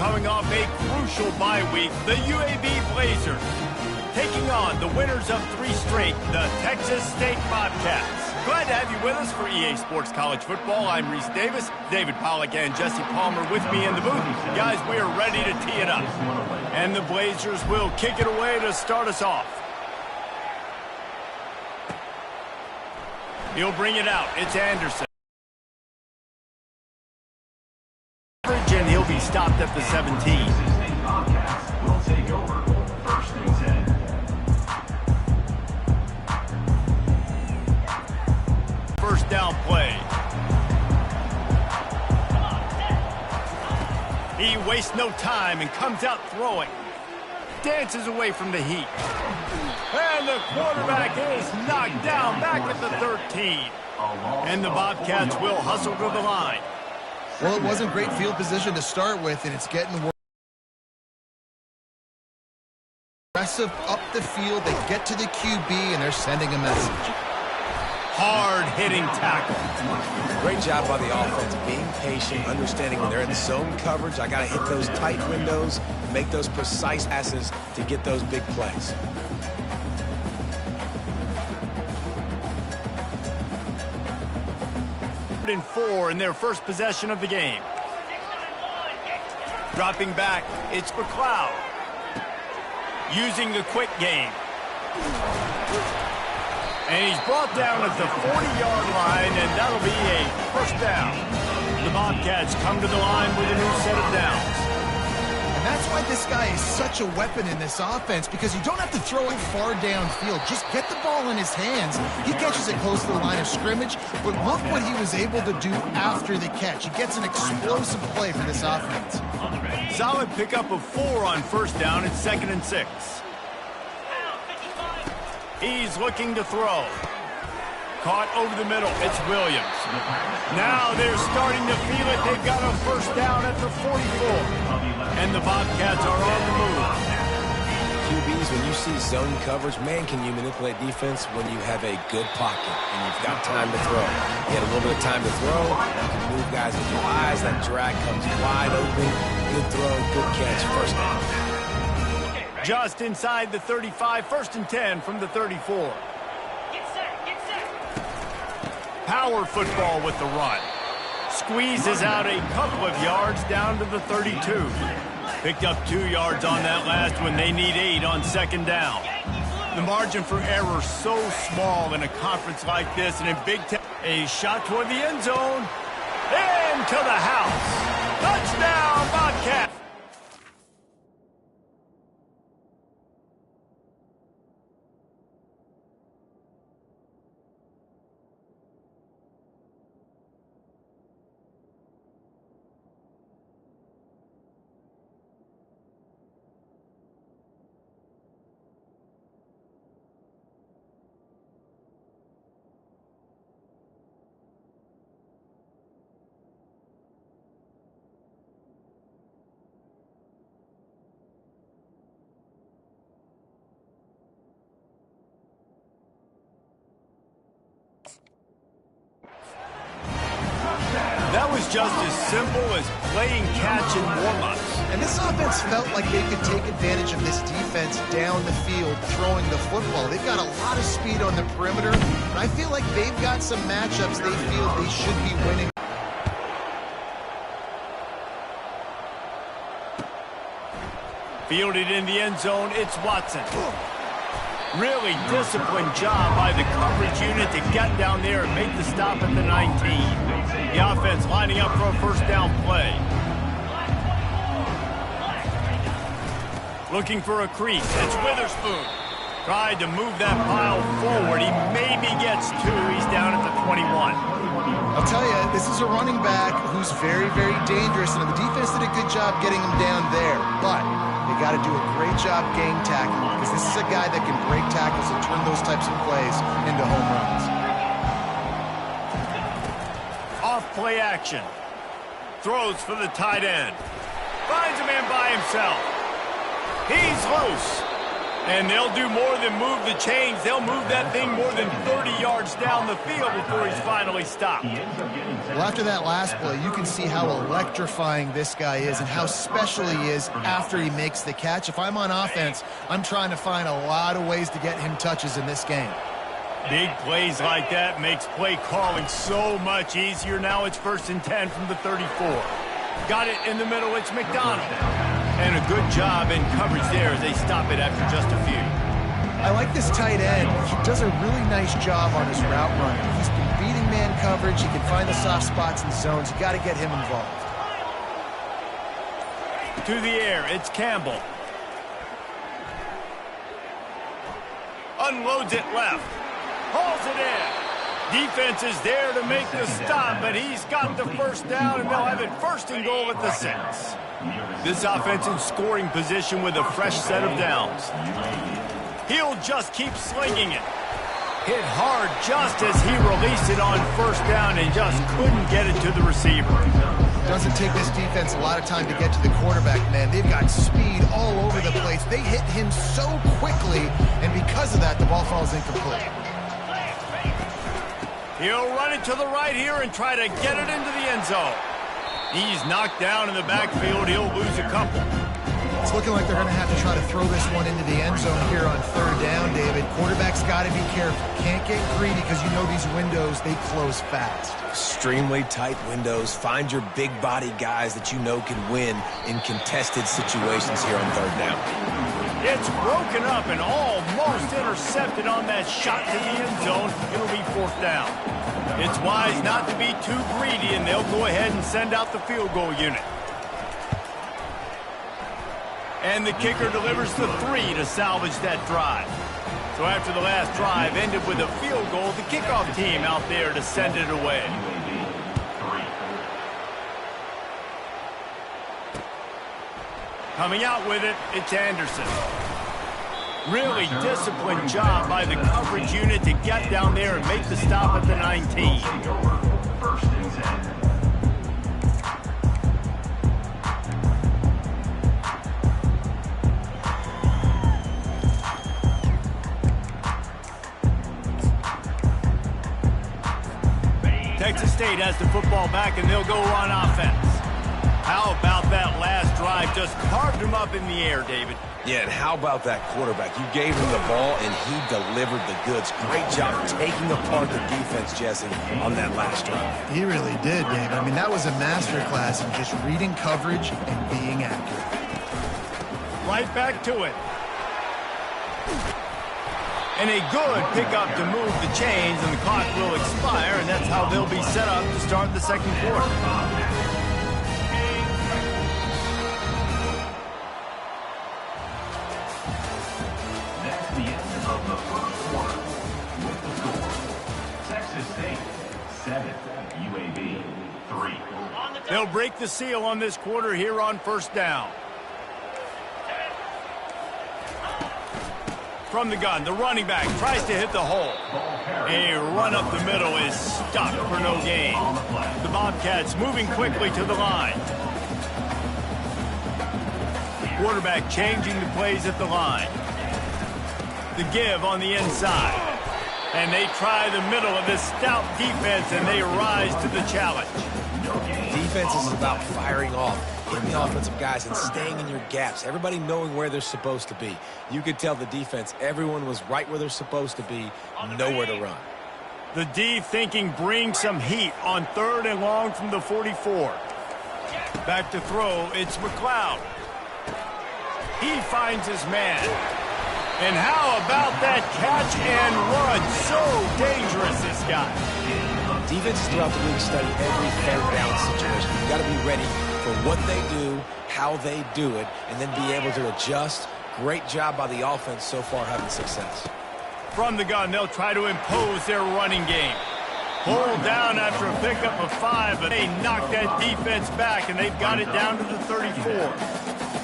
coming off a crucial bye week, the UAB Blazers taking on the winners of 3 straight, the Texas State Bobcats. Glad to have you with us for EA Sports College Football. I'm Reese Davis, David Pollack and Jesse Palmer with me in the booth. Guys, we are ready to tee it up. And the Blazers will kick it away to start us off. He'll bring it out. It's Anderson. And he'll be stopped at the 17. Will take over. First and 10. First down play. He wastes no time and comes out throwing. Dances away from the heat. And the quarterback is knocked down back at the 13. And the Bobcats will hustle to the line. Well, it wasn't great field position to start with, and it's getting worse. Aggressive up the field, they get to the QB, and they're sending a message. Hard-hitting tackle. Great job by the offense, being patient, understanding when they're in zone coverage, I got to hit those tight windows, make those precise passes to get those big plays. And 4 in their first possession of the game. Dropping back, it's McLeod. Using the quick game. And he's brought down at the 40-yard line, and that'll be a first down. The Bobcats come to the line with a new set of downs. And that's why this guy is such a weapon in this offense, because you don't have to throw it far downfield. Just get the ball in his hands. He catches it close to the line of scrimmage, but look what he was able to do after the catch. He gets an explosive play for this offense. Solid pickup of 4 on first down. It's 2nd and 6. He's looking to throw. Caught over the middle. It's Williams. Now they're starting to feel it. They've got a first down at the 44. And the Bobcats are on the move. QBs, when you see zone coverage, man, can you manipulate defense when you have a good pocket and you've got time to throw. You had a little bit of time to throw. You can move guys with your eyes. That drag comes wide open. Good throw, good catch, first down. Just inside the 35, 1st and 10 from the 34. Power football with the run. Squeezes out a couple of yards down to the 32. Picked up 2 yards on that last one. They need 8 on 2nd down. The margin for error so small in a conference like this, and in Big Ten. A shot toward the end zone. Into the house. Touchdown, Bobcat. That was just as simple as playing catch in warm-ups. And this offense felt like they could take advantage of this defense down the field throwing the football. They've got a lot of speed on the perimeter, and I feel like they've got some matchups they feel they should be winning. Fielded in the end zone, it's Watson. Really disciplined job by the coverage unit to get down there and make the stop at the 19. The offense lining up for a first down play. Looking for a crease. It's Witherspoon. Tried to move that pile forward. He maybe gets 2. He's down at the 21. I'll tell you, this is a running back who's very, very dangerous, and the defense did a good job getting him down there. But they got to do a great job game tackling, because this is a guy that can break tackles and turn those types of plays into home runs. Off play action. Throws for the tight end. Finds a man by himself. He's loose. And they'll do more than move the chains. They'll move that thing more than 30 yards down the field before he's finally stopped. Well, after that last play, you can see how electrifying this guy is and how special he is after he makes the catch. If I'm on offense, I'm trying to find a lot of ways to get him touches in this game. Big plays like that makes play calling so much easier. Now it's 1st and 10 from the 34. Got it in the middle. It's McDonald. And a good job in coverage there as they stop it after just a few. I like this tight end. He does a really nice job on his route running. He's been beating man coverage. He can find the soft spots and zones. You got to get him involved. To the air, it's Campbell. Unloads it left. Hauls it in. Defense is there to make the stop, but he's got the first down, and they'll have it 1st and goal at the 6. This offense in scoring position with a fresh set of downs. He'll just keep slinging it. Hit hard just as he released it on 1st down and just couldn't get it to the receiver. Doesn't take this defense a lot of time to get to the quarterback, man. They've got speed all over the place. They hit him so quickly, and because of that, the ball falls incomplete. He'll run it to the right here and try to get it into the end zone. He's knocked down in the backfield. He'll lose a couple. It's looking like they're going to have to try to throw this one into the end zone here on 3rd down, David. Quarterback's got to be careful. Can't get greedy because you know these windows, they close fast. Extremely tight windows. Find your big body guys that you know can win in contested situations here on 3rd down. It's broken up and almost intercepted on that shot to the end zone. It'll be 4th down. It's wise not to be too greedy, and they'll go ahead and send out the field goal unit. And the kicker delivers the 3 to salvage that drive. So after the last drive ended with a field goal, the kickoff team out there to send it away. Coming out with it, it's Anderson. Really disciplined job by the coverage unit to get down there and make the stop at the 19. Texas State has the football back, and they'll go on offense. How about that last drive? Just carved him up in the air, David. Yeah, and how about that quarterback? You gave him the ball, and he delivered the goods. Great job taking apart the defense, Jesse, on that last drive. He really did, David. I mean, that was a masterclass in just reading coverage and being accurate. Right back to it. And a good pickup to move the chains, and the clock will expire, and that's how they'll be set up to start the 2nd quarter. They'll break the seal on this quarter here on 1st down. From the gun, the running back tries to hit the hole. A run up the middle is stopped for no gain. The Bobcats moving quickly to the line. Quarterback changing the plays at the line. The give on the inside. And they try the middle of this stout defense, and they rise to the challenge. Defense is about firing off, hitting the offensive guys, and staying in your gaps. Everybody knowing where they're supposed to be. You could tell the defense, everyone was right where they're supposed to be, nowhere to run. The D thinking bring some heat on 3rd and long from the 44. Back to throw, it's McLeod. He finds his man. And how about that catch and run? So dangerous, this guy. Defenses throughout the league study every 3rd down situation. You've got to be ready for what they do, how they do it, and then be able to adjust. Great job by the offense so far having success. From the gun, they'll try to impose their running game. Pulled down after a pickup of 5, but they knock that defense back, and they've got it down to the 34.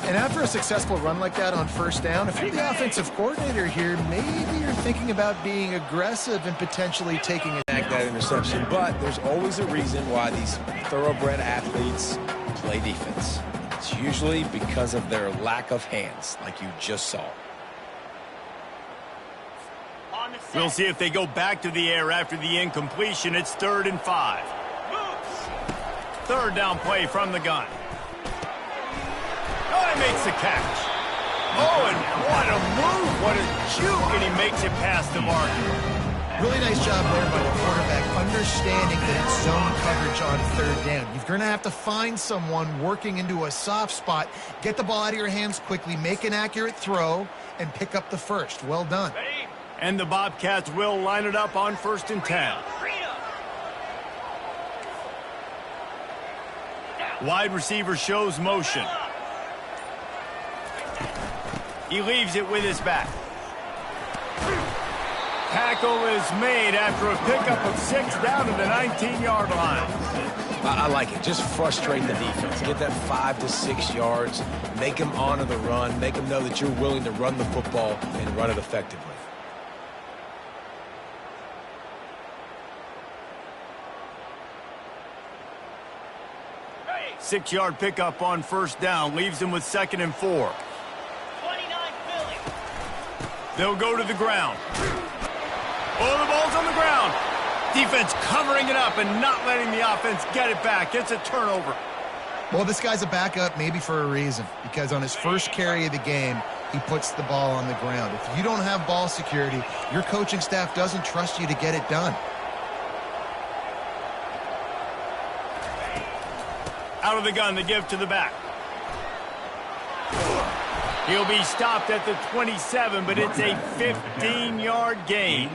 And after a successful run like that on 1st down, if you're the offensive coordinator here, maybe you're thinking about being aggressive and potentially taking it. That interception, but there's always a reason why these thoroughbred athletes play defense. It's usually because of their lack of hands, like you just saw. We'll see if they go back to the air after the incompletion. It's 3rd and 5. Third down play from the gun. Oh, he makes the catch. Oh, and what a move. What a juke, and he makes it past the marker. Really nice job there by the quarterback, understanding that it's zone coverage on 3rd down. You're going to have to find someone working into a soft spot, get the ball out of your hands quickly, make an accurate throw, and pick up the first. Well done. And the Bobcats will line it up on 1st and 10. Wide receiver shows motion. He leaves it with his back. Tackle is made after a pickup of 6 down to the 19-yard line. I like it. Just frustrate the defense. Get that 5 to 6 yards. Make them honor the run. Make them know that you're willing to run the football and run it effectively. Hey. 6-yard pickup on 1st down. Leaves him with 2nd and 4. 29 Philly. They'll go to the ground. Oh, the ball's on the ground. Defense covering it up and not letting the offense get it back. It's a turnover. Well, this guy's a backup maybe for a reason, because on his first carry of the game, he puts the ball on the ground. If you don't have ball security, your coaching staff doesn't trust you to get it done. Out of the gun, the give to the back. He'll be stopped at the 27, but it's a 15-yard gain.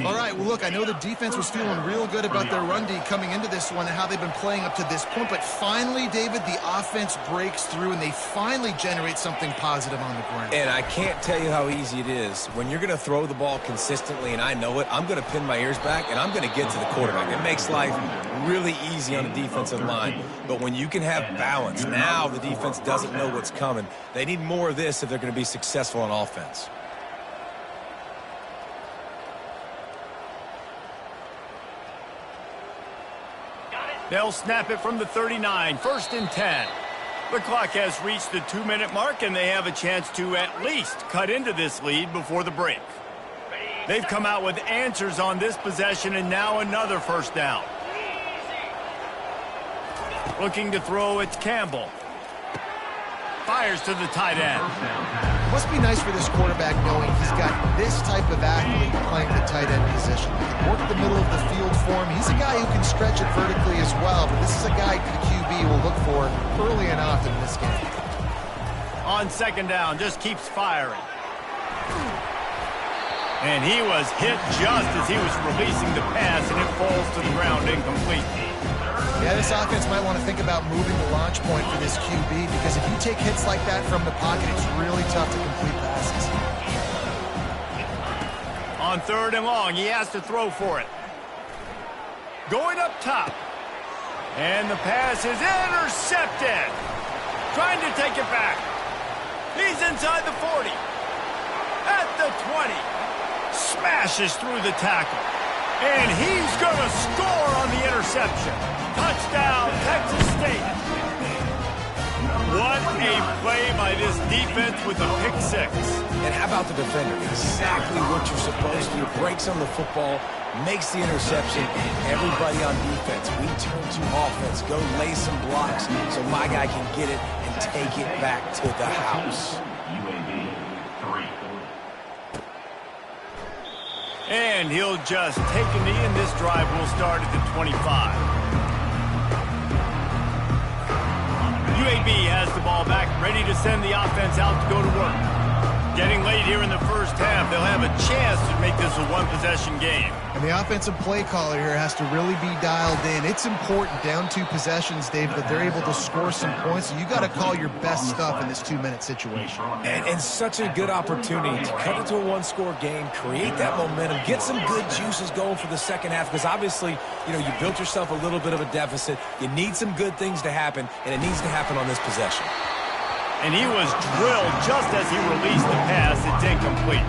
All right, well, look, I know the defense was feeling real good about their run D coming into this one and how they've been playing up to this point, but finally, David, the offense breaks through and they finally generate something positive on the ground. And I can't tell you how easy it is. When you're going to throw the ball consistently, and I know it, I'm going to pin my ears back, and I'm going to get to the quarterback. It makes life really easy on the defensive line. But when you can have balance, now the defense doesn't know what's coming. They need more of this if they're going to be successful on offense. They'll snap it from the 39, 1st and 10. The clock has reached the 2-minute mark, and they have a chance to at least cut into this lead before the break. They've come out with answers on this possession, and now another 1st down. Looking to throw, it's Campbell. Fires to the tight end. Must be nice for this quarterback knowing he's got this type of athlete playing the tight end position. Work the middle of the field for him. He's a guy who can stretch it vertically as well, but this is a guy the QB will look for early and often in this game. On 2nd down, just keeps firing. And he was hit just as he was releasing the pass, and it falls to the ground incomplete. Yeah, this offense might want to think about moving the launch point for this QB, because if you take hits like that from the pocket, it's really tough to complete passes. On 3rd and long, he has to throw for it. Going up top. And the pass is intercepted. Trying to take it back. He's inside the 40. At the 20. Smashes through the tackle. And he's going to score on the interception. Touchdown, Texas State. What a play by this defense with a pick 6. And how about the defender? Exactly what you're supposed to do. Breaks on the football, makes the interception. Everybody on defense, we turn to offense. Go lay some blocks so my guy can get it and take it back to the house. And he'll just take a knee, and this drive will start at the 25. UAB has the ball back, ready to send the offense out to go to work. Getting late here in the first half, they'll have a chance to make this a one-possession game. And the offensive play caller here has to really be dialed in. It's important, down 2 possessions, David, that they're able to score some points. So you got to call your best stuff in this 2-minute situation. And such a good opportunity to cut it to a 1-score game, create that momentum, get some good juices going for the second half, because obviously, you know, you built yourself a little bit of a deficit. You need some good things to happen, and it needs to happen on this possession. And he was drilled just as he released the pass. It's incomplete.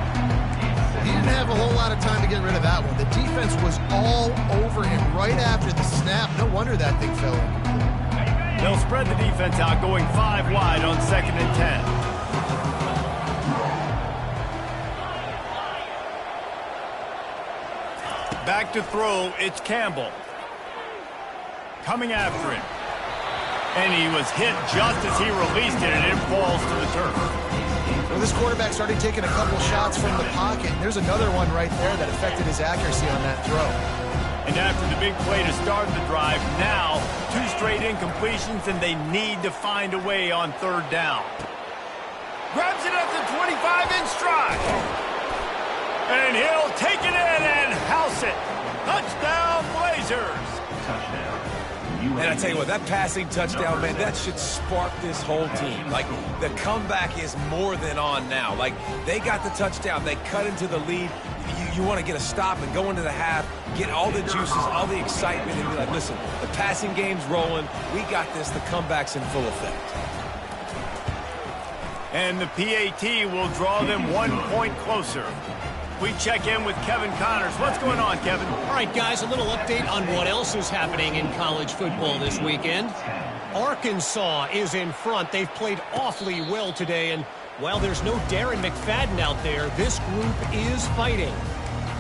He didn't have a whole lot of time to get rid of that one. The defense was all over him right after the snap. No wonder that thing fell incomplete. They'll spread the defense out, going 5 wide on 2nd and 10. Back to throw, it's Campbell. Coming after him. And he was hit just as he released it, and it falls to the turf. Well, this quarterback started taking a couple shots from the pocket. There's another one right there that affected his accuracy on that throw. And after the big play to start the drive, now 2 straight incompletions, and they need to find a way on 3rd down. Grabs it at the 25 in stride. And he'll take it in and house it. Touchdown, Blazers. And I tell you what, that passing touchdown, man, that should spark this whole team. Like, the comeback is more than on now. Like, they got the touchdown. They cut into the lead. You want to get a stop and go into the half, get all the juices, all the excitement, and be like, listen, the passing game's rolling. We got this. The comeback's in full effect. And the PAT will draw them 1 point closer. We check in with Kevin Connors. What's going on, Kevin? All right, guys, a little update on what else is happening in college football this weekend. Arkansas is in front. They've played awfully well today, and while there's no Darren McFadden out there, this group is fighting.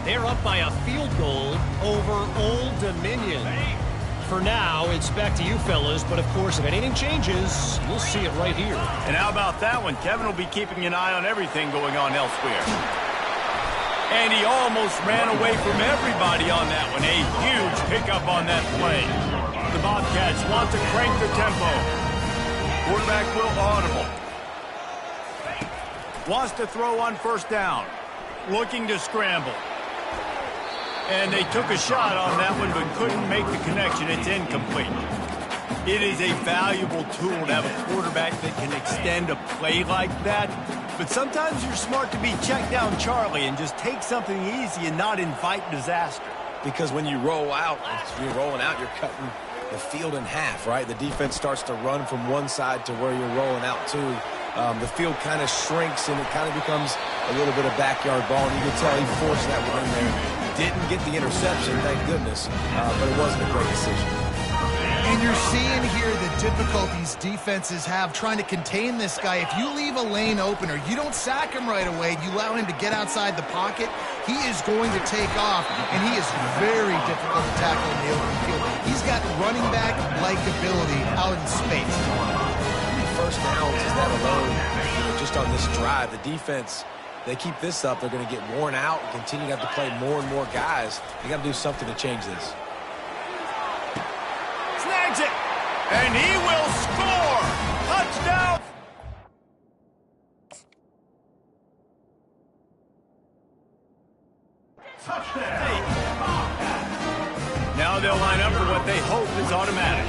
They're up by a field goal over Old Dominion. For now, it's back to you fellas, but of course, if anything changes, you'll see it right here. And how about that one? Kevin will be keeping an eye on everything going on elsewhere. And he almost ran away from everybody on that one. A huge pickup on that play. The Bobcats want to crank the tempo. Quarterback will audible. Wants to throw on 1st down. Looking to scramble. And they took a shot on that one but couldn't make the connection. It's incomplete. It is a valuable tool to have a quarterback that can extend a play like that. But sometimes you're smart to be check down Charlie and just take something easy and not invite disaster. Because when you roll out, you're rolling out, you're cutting the field in half, right? The defense starts to run from one side to where you're rolling out to. The field kind of shrinks and it kind of becomes a little bit of backyard ball. And you can tell he forced that one in there. Didn't get the interception, thank goodness, but it wasn't a great decision. And you're seeing here the difficulties defenses have trying to contain this guy. If you leave a lane open or you don't sack him right away, you allow him to get outside the pocket, he is going to take off, and he is very difficult to tackle in the open field. He's got running back-like ability out in space. How many 1st downs is that alone? Just on this drive, the defense, they keep this up, they're going to get worn out and continue to have to play more and more guys. They got to do something to change this. Snags it, and he will score. Touchdown. Now they'll line up for what they hope is automatic.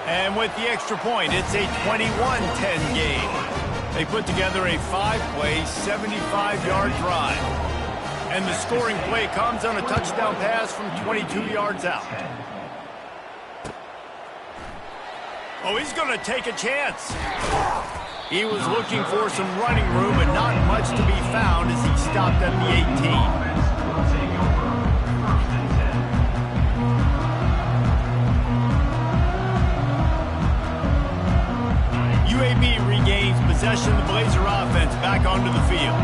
And with the extra point, it's a 21-10 game. They put together a 5-play, 75-yard drive. And the scoring play comes on a touchdown pass from 22 yards out. Oh, he's going to take a chance. He was looking for some running room, but not much to be found as he stopped at the 18. UAB regains possession of the Blazer offense back onto the field.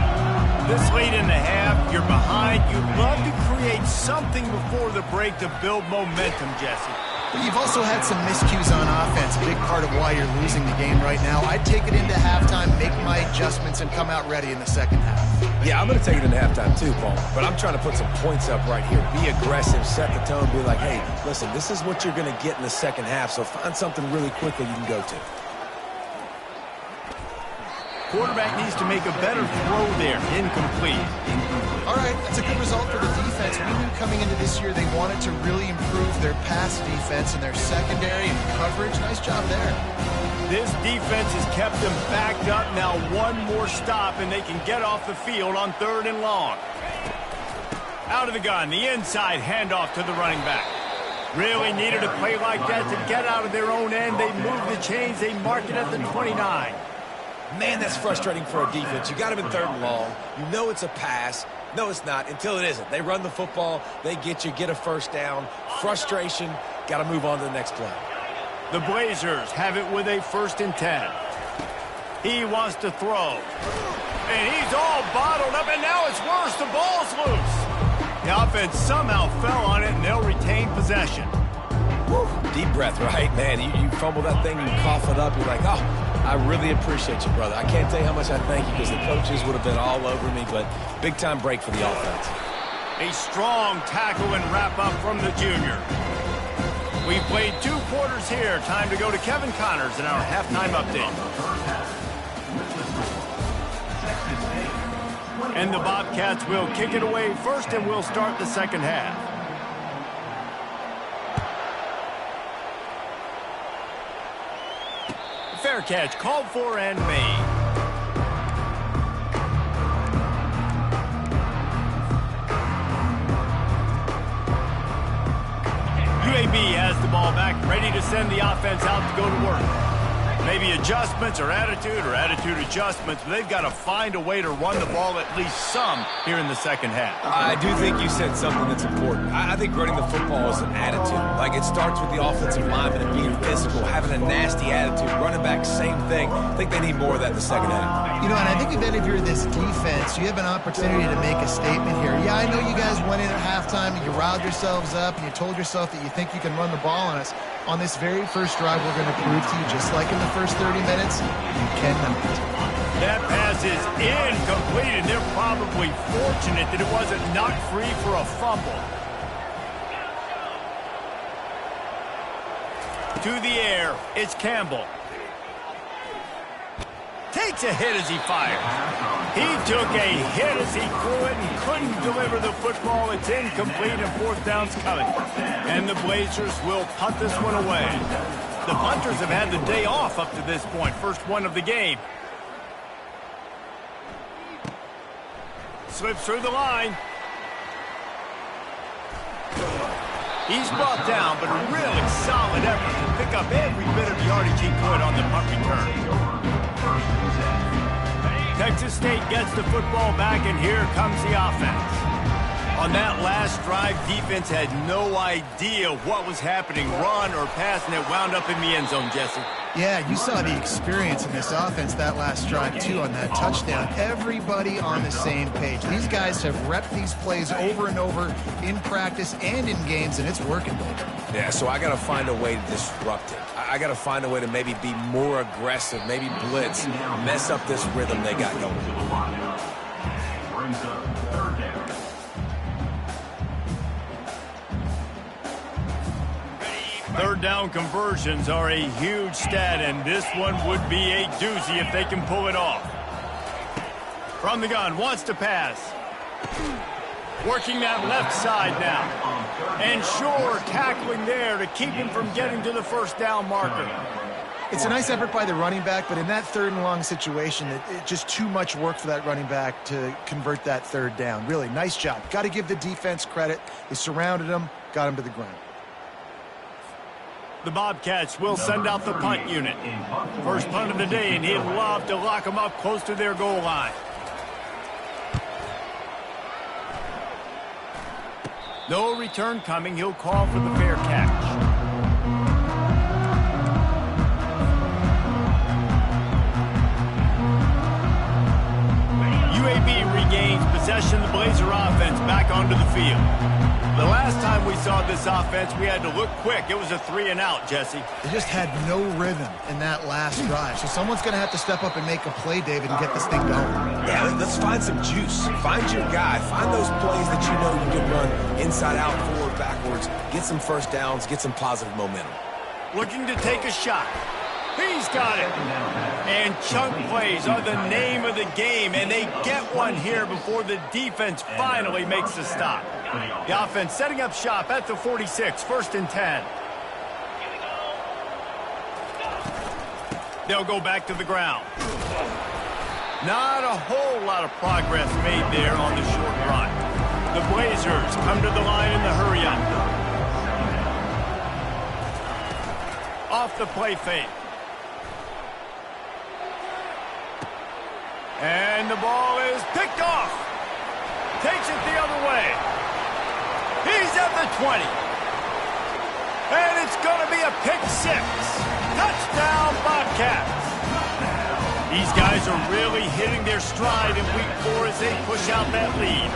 This late in the half, you're behind. You'd love to create something before the break to build momentum, Jesse. But you've also had some miscues on offense, a big part of why you're losing the game right now. I'd take it into halftime, make my adjustments, and come out ready in the second half. Yeah, I'm going to take it into halftime too, Paul. But I'm trying to put some points up right here. Be aggressive, set the tone, be like, hey, listen, this is what you're going to get in the second half, so find something really quickly you can go to. Quarterback needs to make a better throw there. Incomplete. All right, that's a good result for the defense. We knew coming into this year they wanted to really improve their pass defense and their secondary and coverage. Nice job there. This defense has kept them backed up. Now one more stop, and they can get off the field on 3rd and long. Out of the gun, the inside handoff to the running back. Really needed a play like that to get out of their own end. They move the chains. They mark it at the 29. Man, that's frustrating for a defense. You got him in 3rd and long. You know it's a pass. No, it's not until it isn't. They run the football. They get you, get a 1st down. Frustration. Got to move on to the next play. The Blazers have it with a 1st and 10. He wants to throw. And he's all bottled up, and now it's worse. The ball's loose. The offense somehow fell on it, and they'll retain possession. Whew. Deep breath, right? Man, you fumble that thing, you cough it up, you're like, oh, I really appreciate you, brother. I can't tell you how much I thank you because the coaches would have been all over me, but big-time break for the offense. A strong tackle and wrap-up from the junior. We've played 2 quarters here. Time to go to Kevin Connors in our halftime update. And the Bobcats will kick it away first, and we'll start the second half. Fair catch called for and made. UAB has the ball back, ready to send the offense out to go to work. Maybe adjustments or attitude adjustments, but they've got to find a way to run the ball at least some here in the second half. I do think you said something that's important. I think running the football is an attitude. Like, it starts with the offensive lineman and being physical, having a nasty attitude. Running back, same thing. I think they need more of that in the second half. You know, and I think if you're this defense, you have an opportunity to make a statement here. Yeah, I know you guys went in at halftime and you riled yourselves up and you told yourself that you think you can run the ball on us. On this very first drive, we're going to prove to you, just like in the first 30 minutes, you cannot. That pass is incomplete, and they're probably fortunate that it wasn't knocked free for a fumble. To the air, it's Campbell. Takes a hit as he fires. He took a hit as he threw it and couldn't deliver the football. It's incomplete, and fourth down's coming. And the Blazers will punt this one away. The punters have had the day off up to this point. First one of the game. Slips through the line. He's brought down, but a really solid effort to pick up every bit of yardage he could on the punt return. Texas State gets the football back, and here comes the offense. On that last drive, defense had no idea what was happening, run or pass, and it wound up in the end zone, Jesse. Yeah, you saw the experience in this offense that last drive, too, on that touchdown. Everybody on the same page. These guys have repped these plays over and over in practice and in games, and it's working. Yeah, so I got to find a way to disrupt it. I got to find a way to maybe be more aggressive, maybe blitz, mess up this rhythm they got going. Third down conversions are a huge stat, and this one would be a doozy if they can pull it off. From the gun, wants to pass. Working that left side now. And sure, tackling there to keep him from getting to the first down marker. It's a nice effort by the running back, but in that third and long situation, it's just too much work for that running back to convert that third down. Really, nice job. Got to give the defense credit. They surrounded him, got him to the ground. The Bobcats will send out the punt unit. First punt of the day, and he'd love to lock them up close to their goal line. No return coming. He'll call for the fair catch. UAB regains possession of the Blazer offense back onto the field. The last time we saw this offense, we had to look quick. It was a 3-and-out, Jesse. They just had no rhythm in that last drive. So someone's going to have to step up and make a play, David, and get this thing going. Yeah, let's find some juice. Find your guy. Find those plays that you know you can run inside out, forward, backwards. Get some first downs. Get some positive momentum. Looking to take a shot. He's got it. And chunk plays are the name of the game, and they get one here before the defense finally makes the stop. The offense setting up shop at the 46, 1st and 10. They'll go back to the ground. Not a whole lot of progress made there on the short run. The Blazers come to the line in the hurry-up. Off the play fake. And the ball is picked off. Takes it the other way. He's at the 20. And it's going to be a pick six. Touchdown, Bobcats. These guys are really hitting their stride in week 4 as they push out that lead.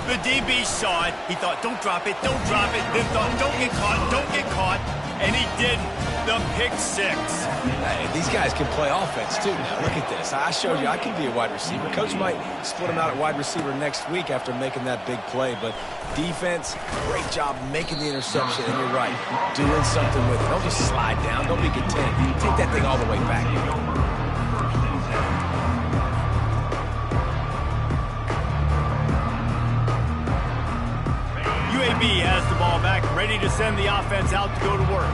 The DB saw it. He thought, don't drop it, don't drop it. Then thought, don't get caught, don't get caught. And he did the pick 6. Hey, these guys can play offense, too. Now, look at this. I showed you I can be a wide receiver. Coach might split him out at wide receiver next week after making that big play. But defense, great job making the interception. And you're right, doing something with it. Don't just slide down. Don't be content. Take that thing all the way back. UAB has the ball back, ready to send the offense out to go to work.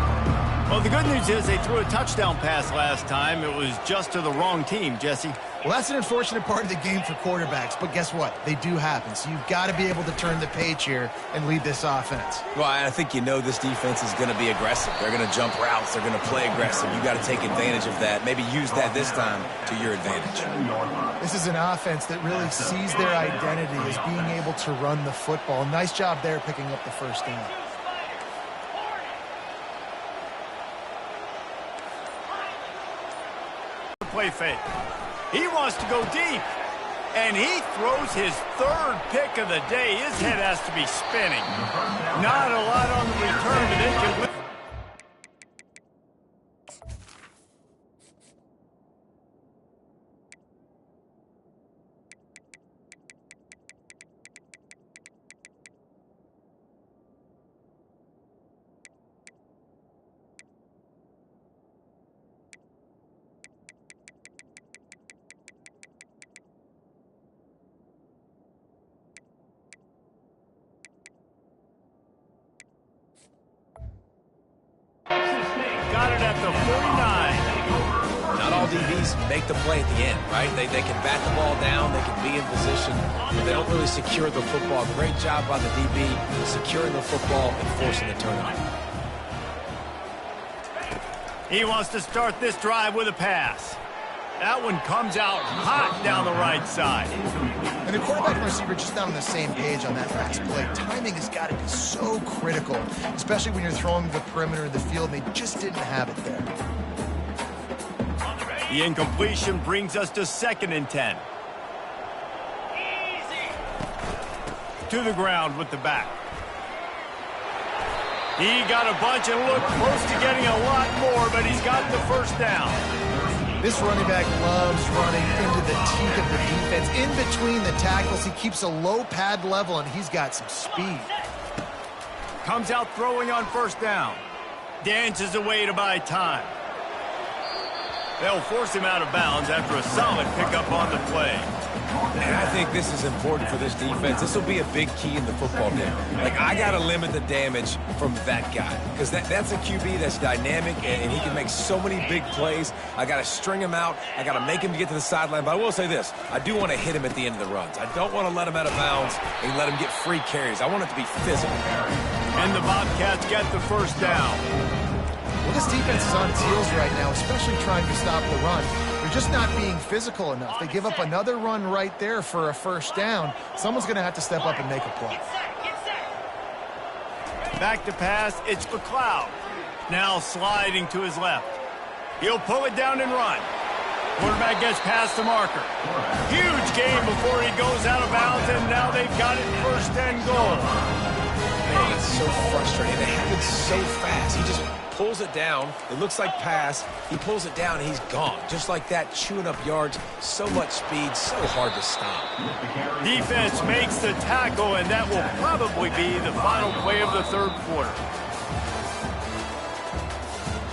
Well, the good news is they threw a touchdown pass last time. It was just to the wrong team, Jesse. Well, that's an unfortunate part of the game for quarterbacks, but guess what? They do happen, so you've got to be able to turn the page here and lead this offense. Well, I think you know this defense is going to be aggressive. They're going to jump routes. They're going to play aggressive. You've got to take advantage of that. Maybe use that this time to your advantage. This is an offense that really sees their identity as being able to run the football. Nice job there picking up the first down. Play fake. He wants to go deep, and he throws his 3rd pick of the day. His head has to be spinning. Not a lot on the return, but they can win. Got it at the 49. Not all DBs make the play at the end, right? They can bat the ball down, they can be in position, but they don't really secure the football. Great job by the DB securing the football and forcing the turnover. He wants to start this drive with a pass. That one comes out hot down the right side. And the quarterback and receiver just not on the same page on that last play. Timing has got to be so critical, especially when you're throwing the perimeter of the field. They just didn't have it there. The incompletion brings us to 2nd and 10. To the ground with the back. He got a bunch and looked close to getting a lot more, but he's got the first down. This running back loves running into the teeth of the defense. In between the tackles, he keeps a low pad level, and he's got some speed. Comes out throwing on 1st down. Dances away to buy time. They'll force him out of bounds after a solid pickup on the play. And I think this is important for this defense. This will be a big key in the football game. Like, I got to limit the damage from that guy because that's a QB that's dynamic, and he can make so many big plays. I got to string him out. I got to make him get to the sideline. But I will say this. I do want to hit him at the end of the runs. I don't want to let him out of bounds and let him get free carries. I want it to be physical. And the Bobcats get the first down. Well, this defense is on its heels right now, especially trying to stop the run. They're just not being physical enough. They give up another run right there for a first down. Someone's going to have to step up and make a play. Back to pass, it's McLeod. Now sliding to his left. He'll pull it down and run. Quarterback gets past the marker. Huge gain before he goes out of bounds, and now they've got it 1st and goal. Man, it's so frustrating. It happens so fast. He just pulls it down. It looks like pass. He pulls it down, and he's gone. Just like that, chewing up yards. So much speed, so hard to stop. Defense makes the tackle, and that will probably be the final play of the 3rd quarter.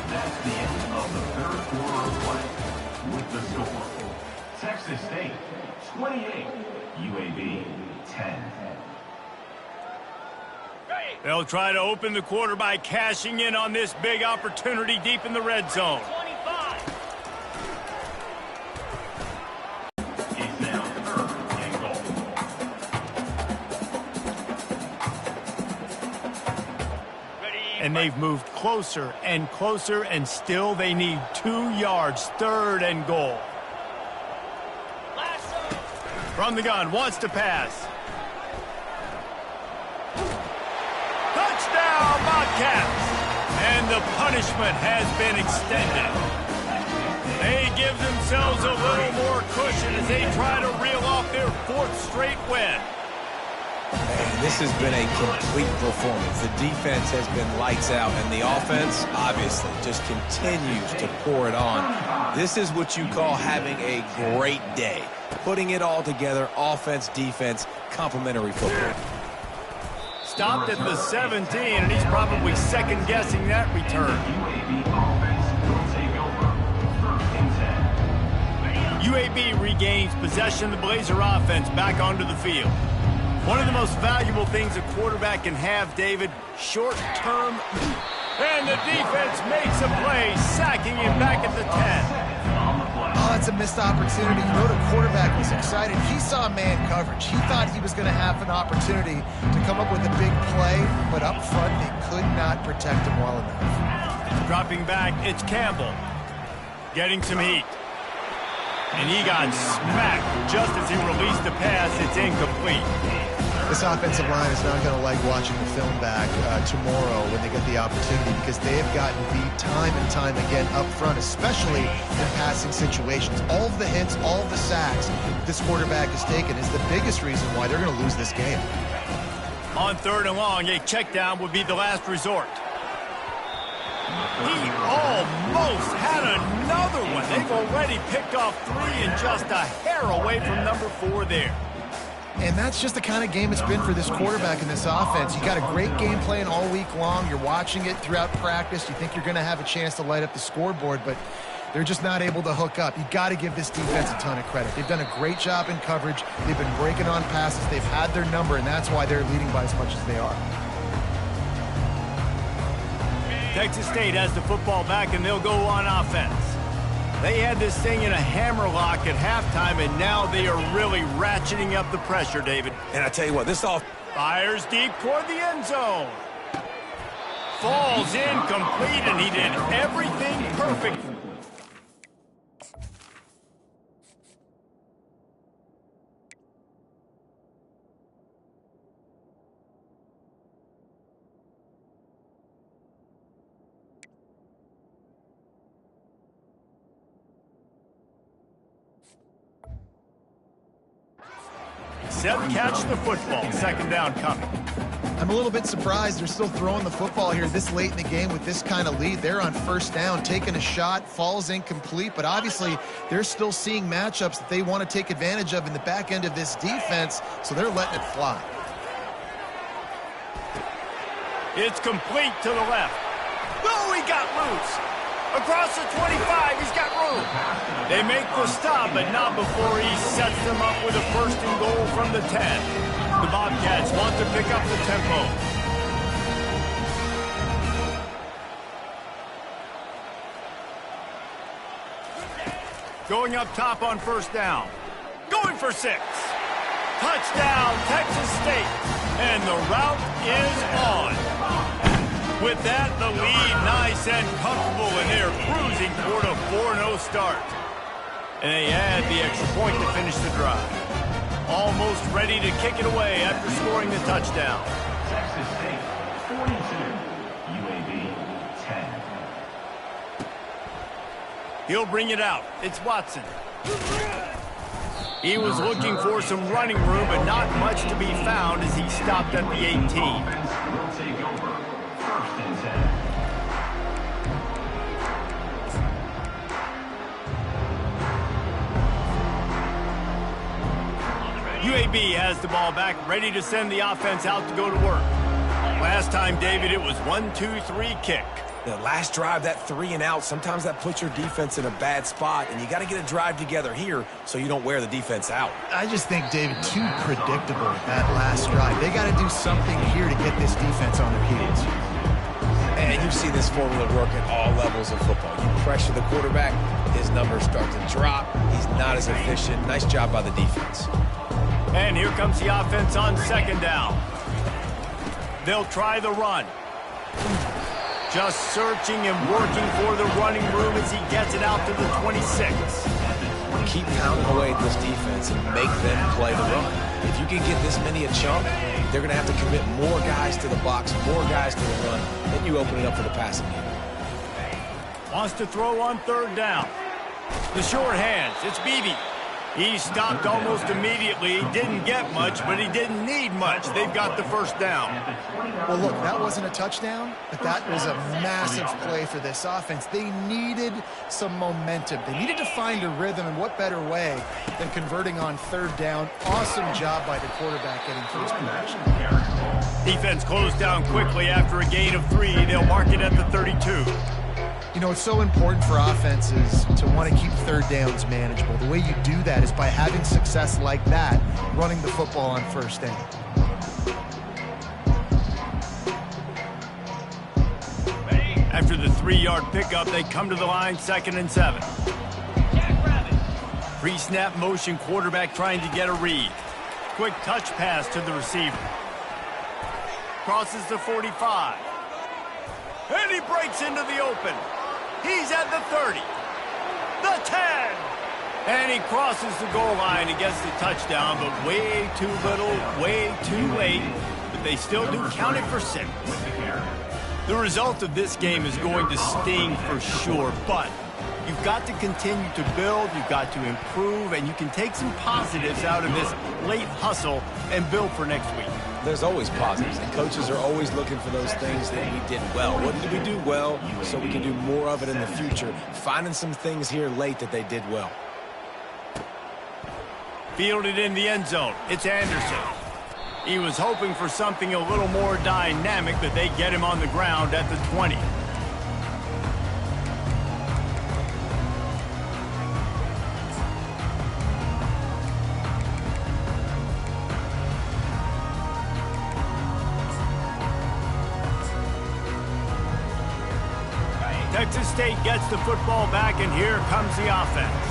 That's the end of the 3rd quarter of play. With the score, Texas State 28, UAB 10. They'll try to open the quarter by cashing in on this big opportunity deep in the red zone. 25. It's now 3rd and goal. And they've moved closer and closer, and still they need 2 yards. 3rd and goal. From the gun, wants to pass. Touchdown, Bobcats! And the punishment has been extended. They give themselves a they try to reel off their 4th straight win. Man, this has been a complete performance. The defense has been lights out, and the offense, obviously, just continues to pour it on. This is what you call having a great day. Putting it all together, offense, defense, complementary football. Stopped at the 17, and he's probably second-guessing that return. UAB regains possession of the Blazer offense back onto the field. One of the most valuable things a quarterback can have, David, short-term. And the defense makes a play, sacking him back at the 10. Oh, that's a missed opportunity. You know the quarterback was excited. He saw man coverage. He thought he was going to have an opportunity to come up with a big play, but up front they could not protect him well enough. Dropping back, it's Campbell. Getting some heat. And he got smacked just as he released the pass. It's incomplete. This offensive line is not going to like watching the film back tomorrow when they get the opportunity, because they have gotten beat time and time again up front, especially in passing situations. All of the hits, all of the sacks this quarterback has taken is the biggest reason why they're going to lose this game. On 3rd and long, a check down would be the last resort. He almost had another one. They've already picked off 3 and just a hair away from number 4 there. And that's just the kind of game it's been for this quarterback in this offense. You got a great game plan all week long. You're watching it throughout practice. You think you're going to have a chance to light up the scoreboard, but they're just not able to hook up. You got to give this defense a ton of credit. They've done a great job in coverage. They've been breaking on passes. They've had their number, and that's why they're leading by as much as they are. Texas State has the football back, and they'll go on offense. They had this thing in a hammerlock at halftime, and now they are really ratcheting up the pressure, David. And I tell you what, this offense Fires deep toward the end zone. Falls incomplete, and he did everything perfect. Set, catch the football. 2nd down coming. I'm a little bit surprised they're still throwing the football here this late in the game with this kind of lead. They're on 1st down, taking a shot, falls incomplete, but obviously they're still seeing matchups that they want to take advantage of in the back end of this defense, so they're letting it fly. It's complete to the left. Oh, he got loose. Across the 25, he's got room. They make the stop, but not before he sets them up with a 1st and goal from the 10. The Bobcats want to pick up the tempo. Going up top on 1st down. Going for 6. Touchdown, Texas State. And the route is on. With that, the lead nice and comfortable, and they're cruising toward a 4-0 start. And they add the extra point to finish the drive. Almost ready to kick it away after scoring the touchdown. Texas State 42, UAB 10. He'll bring it out. It's Watson. He was looking for some running room, but not much to be found as he stopped at the 18. Offense will take over. 1st and 10. UAB has the ball back, ready to send the offense out to go to work. Last time, David, it was 1-2-3 kick. The last drive, that 3 and out, sometimes that puts your defense in a bad spot, and you got to get a drive together here so you don't wear the defense out. I just think, David, too predictable that last drive. They got to do something here to get this defense on their heels. And you see this formula work at all levels of football. You pressure the quarterback, his numbers start to drop. He's not as efficient. Nice job by the defense. And here comes the offense on 2nd down. They'll try the run. Just searching and working for the running room as he gets it out to the 26. Keep pounding away at this defense and make them play the run. If you can get this many a chunk, they're going to have to commit more guys to the box, more guys to the run. Then you open it up for the passing game. Wants to throw on 3rd down. The short hands. It's Beebe. He stopped almost immediately. He didn't get much, but he didn't need much. They've got the first down. Well, look, that wasn't a touchdown, but that was a massive play for this offense. They needed some momentum. They needed to find a rhythm, and what better way than converting on third down. Awesome job by the quarterback getting to his production. Defense closed down quickly after a gain of 3. They'll mark it at the 32. You know, it's so important for offenses to want to keep third downs manageable. The way you do that is by having success like that, running the football on first down. After the 3-yard pickup, they come to the line, 2nd and 7. Pre-snap motion, quarterback trying to get a read. Quick touch pass to the receiver. Crosses the 45. And he breaks into the open. He's at the 30. The 10. And he crosses the goal line and gets the touchdown, but way too little, way too late. But they still do count it for 6. The result of this game is going to sting for sure, but you've got to continue to build, you've got to improve, and you can take some positives out of this late hustle and build for next week. There's always positives, and coaches are always looking for those things that we did well. What did we do well so we can do more of it in the future? Finding some things here late that they did well. Fielded in the end zone. It's Anderson. He was hoping for something a little more dynamic, but they get him on the ground at the 20. Texas State gets the football back, and here comes the offense.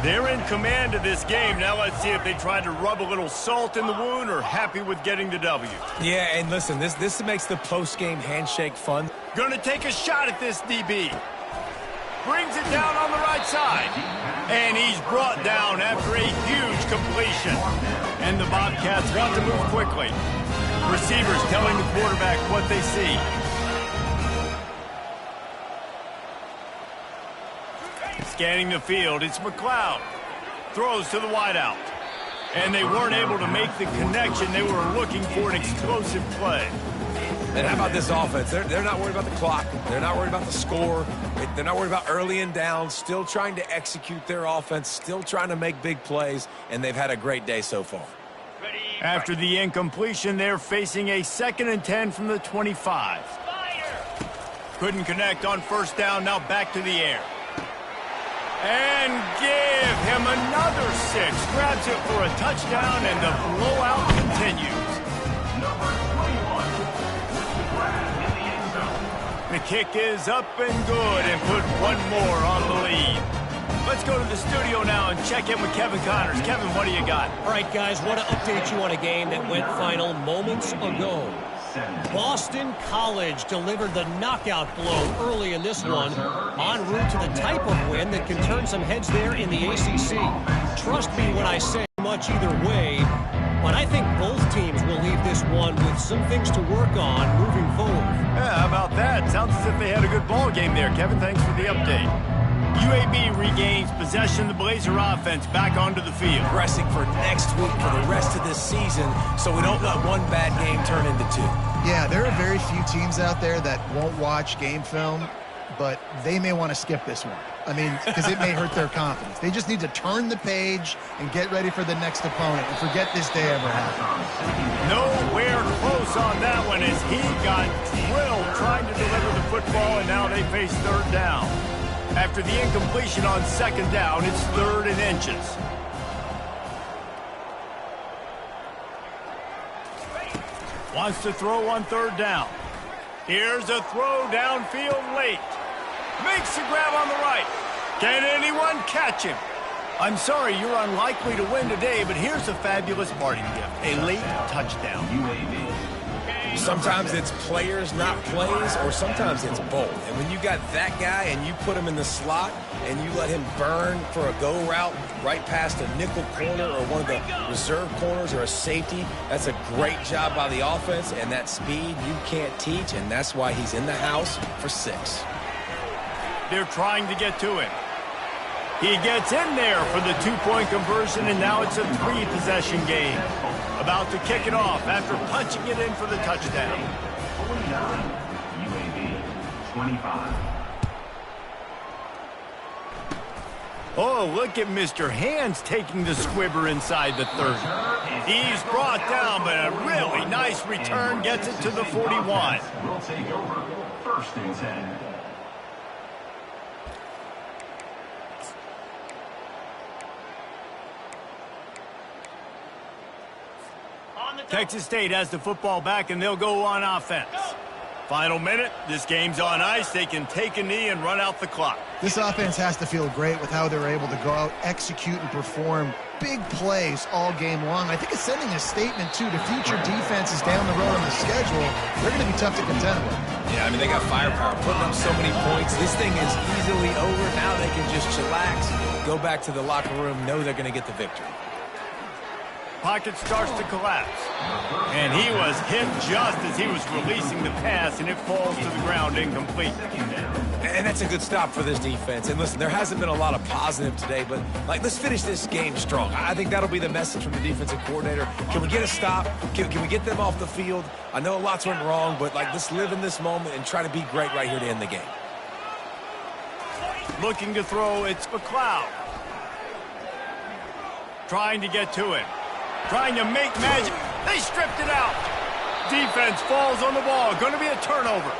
They're in command of this game. Now let's see if they try to rub a little salt in the wound or happy with getting the W. Yeah, and listen, this makes the post-game handshake fun. Gonna take a shot at this DB. Brings it down on the right side. And he's brought down after a huge completion. And the Bobcats want to move quickly. Receivers telling the quarterback what they see. Scanning the field, it's McLeod. Throws to the wideout. And they weren't able to make the connection. They were looking for an explosive play. And how about this offense? They're not worried about the clock. They're not worried about the score. They're not worried about early and down. Still trying to execute their offense. Still trying to make big plays. And they've had a great day so far. After the incompletion, they're facing a 2nd and 10 from the 25. Couldn't connect on first down. Now back to the air. And give him another 6. Grabs it for a touchdown, and the blowout continues. Number 21, Brad in the end zone. The kick is up and good, and put one more on the lead. Let's go to the studio now and check in with Kevin Connors. Kevin, what do you got? All right, guys, want to update you on a game that went final moments ago. Boston College delivered the knockout blow early in this one, en route to the type of win that can turn some heads there in the ACC. Trust me when I say much either way, but I think both teams will leave this one with some things to work on moving forward. Yeah, how about that? Sounds as if they had a good ball game there. Kevin, thanks for the update. UAB regains possession of the Blazer offense back onto the field. Pressing for next week for the rest of this season so we don't let one bad game turn into 2. Yeah, there are very few teams out there that won't watch game film, but they may want to skip this one. I mean, because it may hurt their confidence. They just need to turn the page and get ready for the next opponent and forget this day ever happened. Nowhere close on that one as he got drilled trying to deliver the football, and now they face third down. After the incompletion on second down, it's 3rd and inches. Wants to throw on third down. Here's a throw downfield late. Makes the grab on the right. Can anyone catch him? I'm sorry, you're unlikely to win today, but here's a fabulous parting gift. A late touchdown. Sometimes it's players, not plays, or sometimes it's both. And when you got that guy and you put him in the slot and you let him burn for a go route right past a nickel corner or one of the reserve corners or a safety, that's a great job by the offense, and that speed you can't teach, and that's why he's in the house for 6. They're trying to get to him. He gets in there for the two-point conversion, and now it's a three-possession game. About to kick it off after punching it in for the touchdown. 49, UAB 25. Oh, look at Mr. Hands taking the squibber inside the 30. He's brought down, but a really nice return gets it to the 41. Will take over 1st and 10. Texas State has the football back, and they'll go on offense. Final minute. This game's on ice. They can take a knee and run out the clock. This offense has to feel great with how they're able to go out, execute, and perform big plays all game long. I think it's sending a statement, too, to future defenses down the road on the schedule. They're going to be tough to contend with. Yeah, I mean, they got firepower, putting up so many points. This thing is easily over. Now they can just chillax, go back to the locker room, know they're going to get the victory. Pocket starts to collapse. And he was hit just as he was releasing the pass, and it falls to the ground incomplete. And that's a good stop for this defense. And listen, there hasn't been a lot of positive today, but, let's finish this game strong. I think that'll be the message from the defensive coordinator. Can we get a stop? Can we get them off the field? I know lots went wrong, but, let's live in this moment and try to be great right here to end the game. Looking to throw, it's McLeod. Trying to get to it. Trying to make magic. They stripped it out. Defense falls on the ball. Going to be a turnover.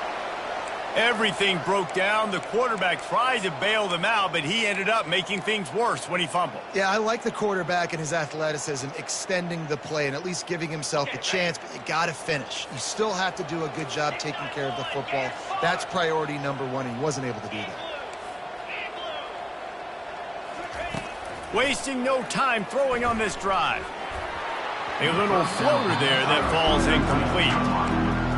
Everything broke down. The quarterback tried to bail them out, but he ended up making things worse when he fumbled. Yeah, I like the quarterback and his athleticism, extending the play and at least giving himself a chance, but you got to finish. You still have to do a good job taking care of the football. That's priority number one, and he wasn't able to do that. Wasting no time throwing on this drive. A little floater there that falls incomplete.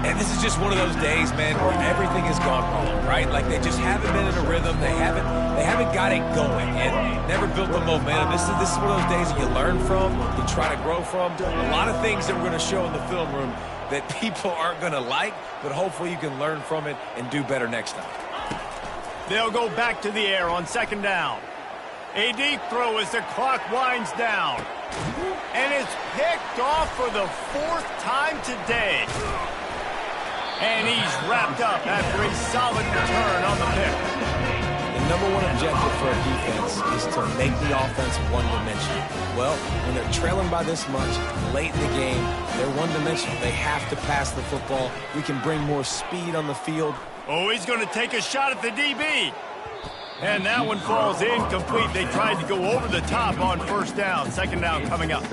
And this is just one of those days, man, where everything has gone wrong, right? They just haven't been in a rhythm. They haven't got it going and never built the momentum. This is one of those days that you learn from, you try to grow from. A lot of things that we're going to show in the film room that people aren't going to like, but hopefully you can learn from it and do better next time. They'll go back to the air on 2nd down. A deep throw as the clock winds down. And it's picked off for the 4th time today. And he's wrapped up after a solid return on the pick. The number one objective for a defense is to make the offense one-dimensional. Well, when they're trailing by this much late in the game, they're one-dimensional. They have to pass the football. We can bring more speed on the field. Oh, he's going to take a shot at the DB. And that one falls incomplete. They tried to go over the top on 1st down. 2nd down coming up.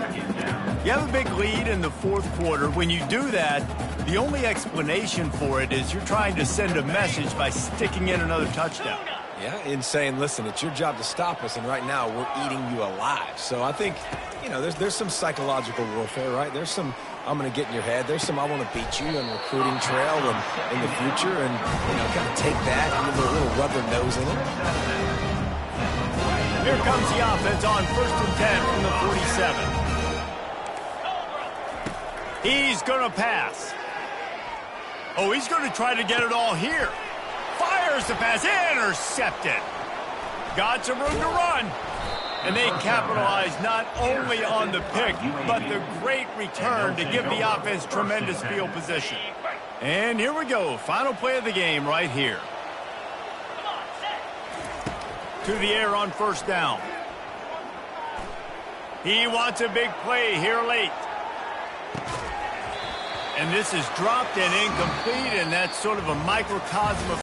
You have a big lead in the 4th quarter. When you do that, the only explanation for it is you're trying to send a message by sticking in another touchdown. Yeah, in saying, listen, it's your job to stop us, and right now we're eating you alive. So I think, there's some psychological warfare, right? There's some, I'm going to get in your head. There's some, I want to beat you on recruiting trail and in the future, and, kind of take that and give a little rub their nose in it. Here comes the offense on 1st and 10 from the 47. He's going to pass. Oh, he's going to try to get it all here. Fires the pass, intercepted. Got some room to run. And they capitalize not only on the pick, but the great return to give the offense tremendous field position. And here we go, final play of the game right here. To the air on 1st down. He wants a big play here late. And this is dropped and incomplete, and that's sort of a microcosm of